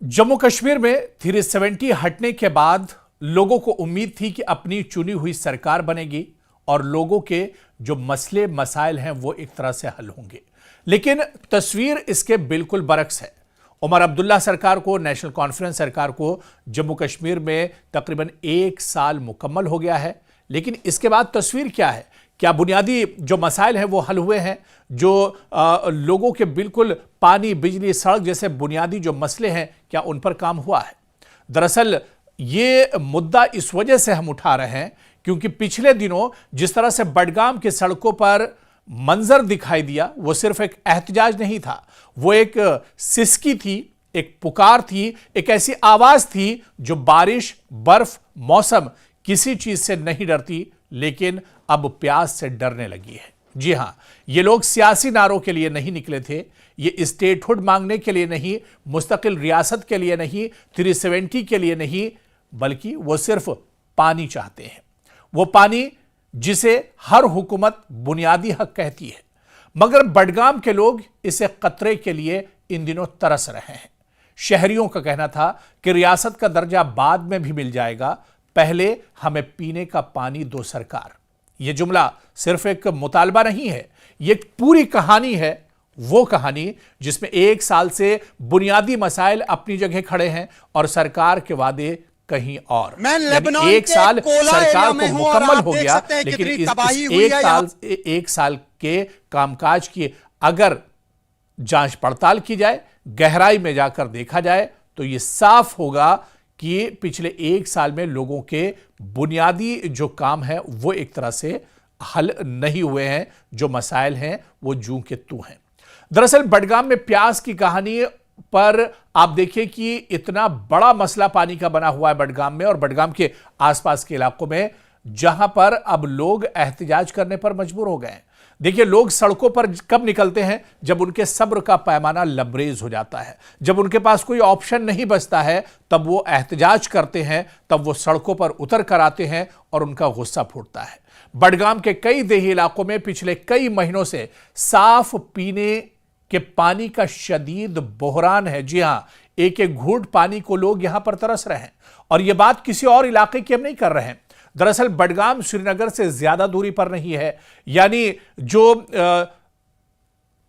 जम्मू कश्मीर में 370 हटने के बाद लोगों को उम्मीद थी कि अपनी चुनी हुई सरकार बनेगी और लोगों के जो मसले मसाइल हैं वो एक तरह से हल होंगे। लेकिन तस्वीर इसके बिल्कुल बरक्स है। उमर अब्दुल्ला सरकार को, नेशनल कॉन्फ्रेंस सरकार को जम्मू कश्मीर में तकरीबन 1 साल मुकम्मल हो गया है। लेकिन इसके बाद तस्वीर क्या है? क्या बुनियादी जो मसाइल हैं वो हल हुए हैं? जो लोगों के बिल्कुल पानी, बिजली, सड़क जैसे बुनियादी जो मसले हैं, क्या उन पर काम हुआ है? दरअसल ये मुद्दा इस वजह से हम उठा रहे हैं क्योंकि पिछले दिनों जिस तरह से बडगाम की सड़कों पर मंजर दिखाई दिया, वो सिर्फ एक एहतजाज नहीं था, वो एक सिसकी थी, एक पुकार थी, एक ऐसी आवाज थी जो बारिश, बर्फ, मौसम किसी चीज से नहीं डरती, लेकिन अब प्यास से डरने लगी है। जी हां, ये लोग सियासी नारों के लिए नहीं निकले थे, ये स्टेटहुड मांगने के लिए नहीं, मुस्तकिल रियासत के लिए नहीं, 370 के लिए नहीं, बल्कि वो सिर्फ पानी चाहते हैं। वो पानी जिसे हर हुकूमत बुनियादी हक कहती है। मगर बडगाम के लोग इसे कतरे के लिए इन दिनों तरस रहे हैं। शहरियों का कहना था कि रियासत का दर्जा बाद में भी मिल जाएगा, पहले हमें पीने का पानी दो सरकार। यह जुमला सिर्फ एक मुतालबा नहीं है, यह एक पूरी कहानी है। वो कहानी जिसमें 1 साल से बुनियादी मसाइल अपनी जगह खड़े हैं और सरकार के वादे कहीं और। यानी 1 साल सरकार को मुकम्मल हो गया, लेकिन इस 1 साल के कामकाज की अगर जांच पड़ताल की जाए, गहराई में जाकर देखा जाए, तो यह साफ होगा कि पिछले 1 साल में लोगों के बुनियादी जो काम है वो एक तरह से हल नहीं हुए हैं। जो मसाइल हैं वो जूं के तू हैं। दरअसल बडगाम में प्यास की कहानी पर आप देखिए कि इतना बड़ा मसला पानी का बना हुआ है बडगाम में और बडगाम के आसपास के इलाकों में, जहां पर अब लोग एहतजाज करने पर मजबूर हो गए हैं। देखिए, लोग सड़कों पर कब निकलते हैं? जब उनके सब्र का पैमाना लबरेज हो जाता है, जब उनके पास कोई ऑप्शन नहीं बचता है, तब वो एहतजाज करते हैं, तब वो सड़कों पर उतर कर आते हैं और उनका गुस्सा फूटता है। बडगाम के कई देही इलाकों में पिछले कई महीनों से साफ पीने के पानी का शदीद बहरान है। जी हां, एक एक घूंट पानी को लोग यहां पर तरस रहे हैं और यह बात किसी और इलाके की हम नहीं कर रहे हैं। दरअसल बडगाम श्रीनगर से ज्यादा दूरी पर नहीं है, यानी जो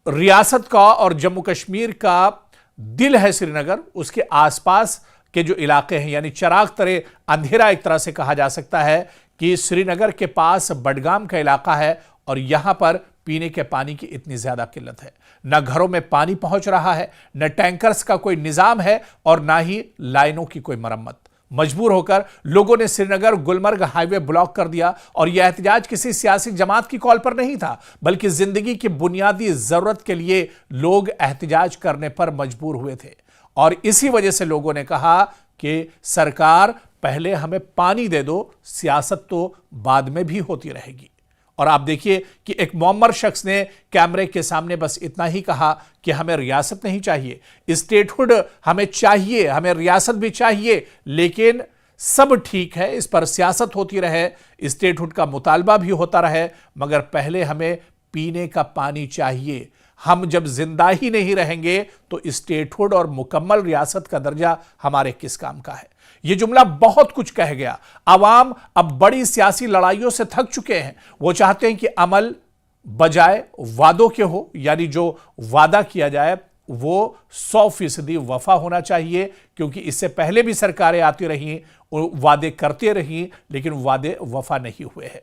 रियासत का और जम्मू कश्मीर का दिल है श्रीनगर, उसके आसपास के जो इलाके हैं, यानी चिराग तरे अंधेरा एक तरह से कहा जा सकता है कि श्रीनगर के पास बडगाम का इलाका है और यहां पर पीने के पानी की इतनी ज्यादा किल्लत है। न घरों में पानी पहुंच रहा है, न टैंकर्स का कोई निजाम है और ना ही लाइनों की कोई मरम्मत। मजबूर होकर लोगों ने श्रीनगर गुलमर्ग हाईवे ब्लॉक कर दिया और यह एहतजाज किसी सियासी जमात की कॉल पर नहीं था, बल्कि जिंदगी की बुनियादी जरूरत के लिए लोग एहतजाज करने पर मजबूर हुए थे। और इसी वजह से लोगों ने कहा कि सरकार पहले हमें पानी दे दो, सियासत तो बाद में भी होती रहेगी। और आप देखिए कि एक मुअम्मर शख्स ने कैमरे के सामने बस इतना ही कहा कि हमें रियासत नहीं चाहिए, स्टेटहुड हमें चाहिए, हमें रियासत भी चाहिए, लेकिन सब ठीक है, इस पर सियासत होती रहे, स्टेटहुड का मुतालबा भी होता रहे, मगर पहले हमें पीने का पानी चाहिए। हम जब जिंदा ही नहीं रहेंगे तो स्टेटहुड और मुकम्मल रियासत का दर्जा हमारे किस काम का है? यह जुमला बहुत कुछ कह गया। आवाम अब बड़ी सियासी लड़ाइयों से थक चुके हैं। वो चाहते हैं कि अमल बजाय वादों के हो, यानी जो वादा किया जाए वो 100% वफा होना चाहिए, क्योंकि इससे पहले भी सरकारें आती रही, वादे करते रही, लेकिन वादे वफा नहीं हुए हैं।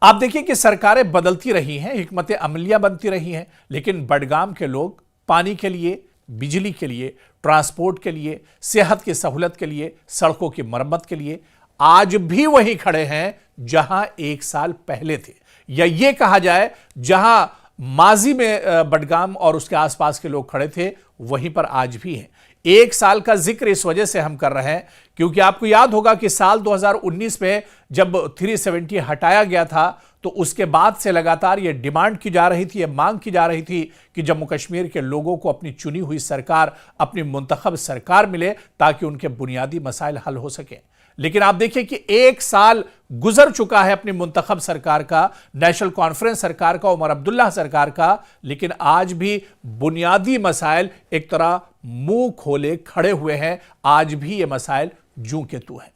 आप देखिए कि सरकारें बदलती रही हैं, हिकमतें अमलियां बनती रही हैं, लेकिन बडगाम के लोग पानी के लिए, बिजली के लिए, ट्रांसपोर्ट के लिए, सेहत की सहूलत के लिए, सड़कों की मरम्मत के लिए आज भी वहीं खड़े हैं जहां 1 साल पहले थे, या यह कहा जाए जहां माजी में बडगाम और उसके आसपास के लोग खड़े थे, वहीं पर आज भी हैं। 1 साल का जिक्र इस वजह से हम कर रहे हैं क्योंकि आपको याद होगा कि साल 2019 में जब 370 हटाया गया था, तो उसके बाद से लगातार यह डिमांड की जा रही थी, यह मांग की जा रही थी कि जम्मू कश्मीर के लोगों को अपनी चुनी हुई सरकार, अपनी मुंतखब सरकार मिले ताकि उनके बुनियादी मसाइल हल हो सके। लेकिन आप देखिए कि 1 साल गुजर चुका है अपनी मुंतखब सरकार का, नेशनल कॉन्फ्रेंस सरकार का, उमर अब्दुल्ला सरकार का, लेकिन आज भी बुनियादी मसाइल एक तरह मुंह खोले खड़े हुए हैं। आज भी ये मसाइल जूं के तू हैं।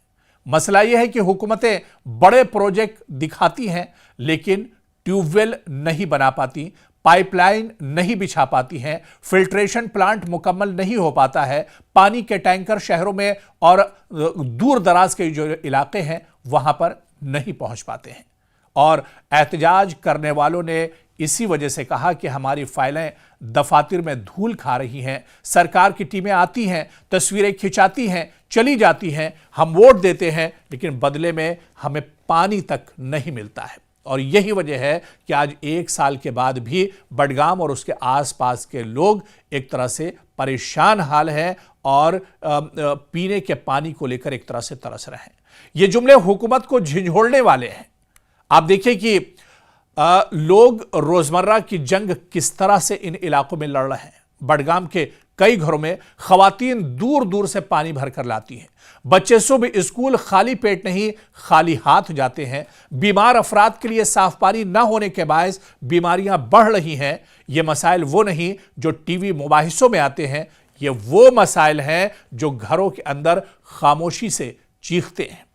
मसला यह है कि हुकूमतें बड़े प्रोजेक्ट दिखाती हैं लेकिन ट्यूबवेल नहीं बना पाती, पाइपलाइन नहीं बिछा पाती हैं, फिल्ट्रेशन प्लांट मुकम्मल नहीं हो पाता है, पानी के टैंकर शहरों में और दूर दराज के जो इलाके हैं वहां पर नहीं पहुंच पाते हैं। और एहतजाज करने वालों ने इसी वजह से कहा कि हमारी फाइलें दफातर में धूल खा रही हैं, सरकार की टीमें आती हैं, तस्वीरें खिंचाती हैं, चली जाती हैं, हम वोट देते हैं लेकिन बदले में हमें पानी तक नहीं मिलता है। और यही वजह है कि आज 1 साल के बाद भी बडगाम और उसके आसपास के लोग एक तरह से परेशान हाल हैं और पीने के पानी को लेकर एक तरह से तरस रहे हैं। ये जुमले हुकूमत को झिंझोड़ने वाले हैं। आप देखिए कि लोग रोजमर्रा की जंग किस तरह से इन इलाकों में लड़ रहे हैं। बडगाम के कई घरों में खवातीन दूर दूर से पानी भरकर लाती हैं। बच्चे सुबह स्कूल खाली पेट नहीं खाली हाथ जाते हैं। बीमार अफराद के लिए साफ पानी न होने के बायस बीमारियां बढ़ रही हैं। ये मसाइल वो नहीं जो टीवी मुबाहिसों में आते हैं, ये वो मसाइल हैं जो घरों के अंदर खामोशी से चीखते हैं।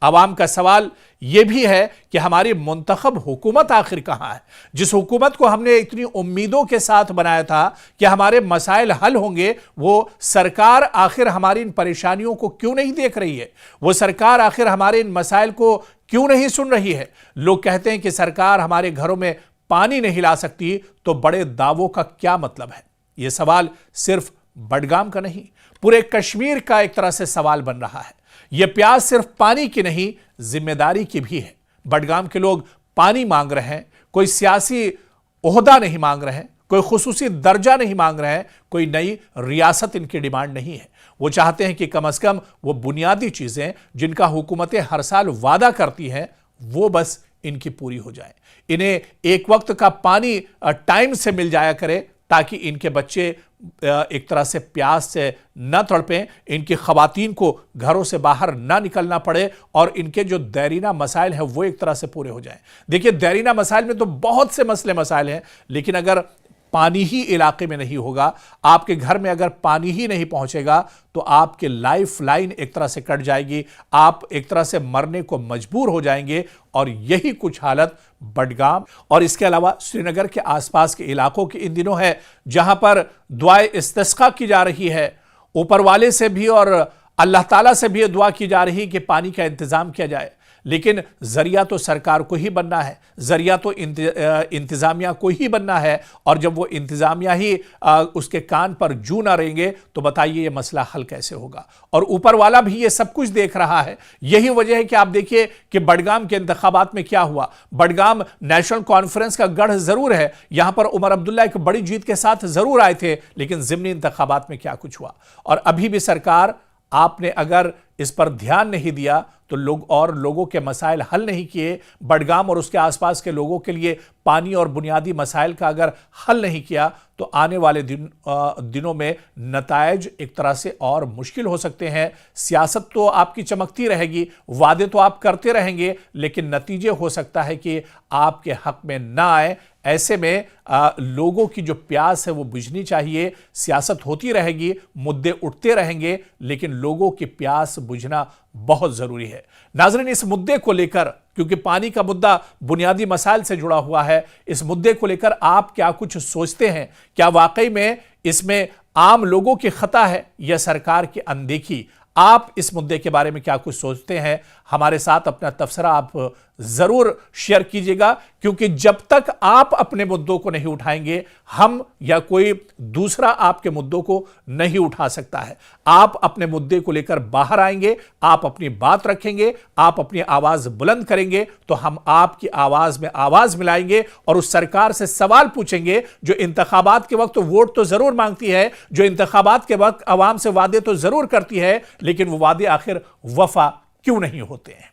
आवाम का सवाल यह भी है कि हमारी मुंतखब हुकूमत आखिर कहां है, जिस हुकूमत को हमने इतनी उम्मीदों के साथ बनाया था कि हमारे मसाइल हल होंगे। वो सरकार आखिर हमारी इन परेशानियों को क्यों नहीं देख रही है? वो सरकार आखिर हमारे इन मसाइल को क्यों नहीं सुन रही है? लोग कहते हैं कि सरकार हमारे घरों में पानी नहीं ला सकती, तो बड़े दावों का क्या मतलब है? यह सवाल सिर्फ बडगाम का नहीं, पूरे कश्मीर का एक तरह से सवाल बन रहा है। यह प्यास सिर्फ पानी की नहीं, जिम्मेदारी की भी है। बडगाम के लोग पानी मांग रहे हैं, कोई सियासी ओहदा नहीं मांग रहे हैं, कोई खुसूसी दर्जा नहीं मांग रहे हैं, कोई नई रियासत इनकी डिमांड नहीं है। वो चाहते हैं कि कम से कम वो बुनियादी चीजें जिनका हुकूमतें हर साल वादा करती हैं वो बस इनकी पूरी हो जाए। इन्हें एक वक्त का पानी टाइम से मिल जाया करे ताकि इनके बच्चे एक तरह से प्यास से न तड़पें, इनकी खवातीन को घरों से बाहर ना निकलना पड़े और इनके जो दैरीना मसाइल हैं वो एक तरह से पूरे हो जाएं। देखिए, दैरीना मसाइल में तो बहुत से मसले मसाइल हैं, लेकिन अगर पानी ही इलाके में नहीं होगा, आपके घर में अगर पानी ही नहीं पहुंचेगा तो आपकी लाइफ लाइन एक तरह से कट जाएगी, आप एक तरह से मरने को मजबूर हो जाएंगे। और यही कुछ हालत बडगाम और इसके अलावा श्रीनगर के आसपास के इलाकों की इन दिनों है, जहां पर दुआए इस्तिस्का की जा रही है। ऊपर वाले से भी और अल्लाह ताला से भी दुआ की जा रही है कि पानी का इंतजाम किया जाए, लेकिन जरिया तो सरकार को ही बनना है, जरिया तो इंतजामिया को ही बनना है। और जब वो इंतजामिया ही उसके कान पर जू ना रहेंगे तो बताइए ये मसला हल कैसे होगा? और ऊपर वाला भी ये सब कुछ देख रहा है। यही वजह है कि आप देखिए कि बडगाम के इंतखाबात में क्या हुआ। बडगाम नेशनल कॉन्फ्रेंस का गढ़ जरूर है, यहां पर उमर अब्दुल्ला एक बड़ी जीत के साथ जरूर आए थे, लेकिन जिमनी इंतखाबात में क्या कुछ हुआ? और अभी भी सरकार, आपने अगर इस पर ध्यान नहीं दिया तो लोगों के मसाइल हल नहीं किए, बडगाम और उसके आसपास के लोगों के लिए पानी और बुनियादी मसाइल का अगर हल नहीं किया तो आने वाले दिनों में नतायज एक तरह से और मुश्किल हो सकते हैं। सियासत तो आपकी चमकती रहेगी, वादे तो आप करते रहेंगे, लेकिन नतीजे हो सकता है कि आपके हक में ना आए। ऐसे में लोगों की जो प्यास है वो बुझनी चाहिए। सियासत होती रहेगी, मुद्दे उठते रहेंगे, लेकिन लोगों की प्यास बुझना बहुत जरूरी है। नाज़रीन, इस मुद्दे को लेकर, क्योंकि पानी का मुद्दा बुनियादी मसाइल से जुड़ा हुआ है, इस मुद्दे को लेकर आप क्या कुछ सोचते हैं? क्या वाकई में इसमें आम लोगों की खता है या सरकार की अनदेखी? आप इस मुद्दे के बारे में क्या कुछ सोचते हैं? हमारे साथ अपना तबसरा आप जरूर शेयर कीजिएगा, क्योंकि जब तक आप अपने मुद्दों को नहीं उठाएंगे, हम या कोई दूसरा आपके मुद्दों को नहीं उठा सकता है। आप अपने मुद्दे को लेकर बाहर आएंगे, आप अपनी बात रखेंगे, आप अपनी आवाज बुलंद करेंगे, तो हम आपकी आवाज में आवाज मिलाएंगे और उस सरकार से सवाल पूछेंगे जो इंतखाबात के वक्त वोट तो जरूर मांगती है, जो इंतखाबात के वक्त आवाम से वादे तो जरूर करती है, लेकिन वो वादे आखिर वफा क्यों नहीं होते हैं?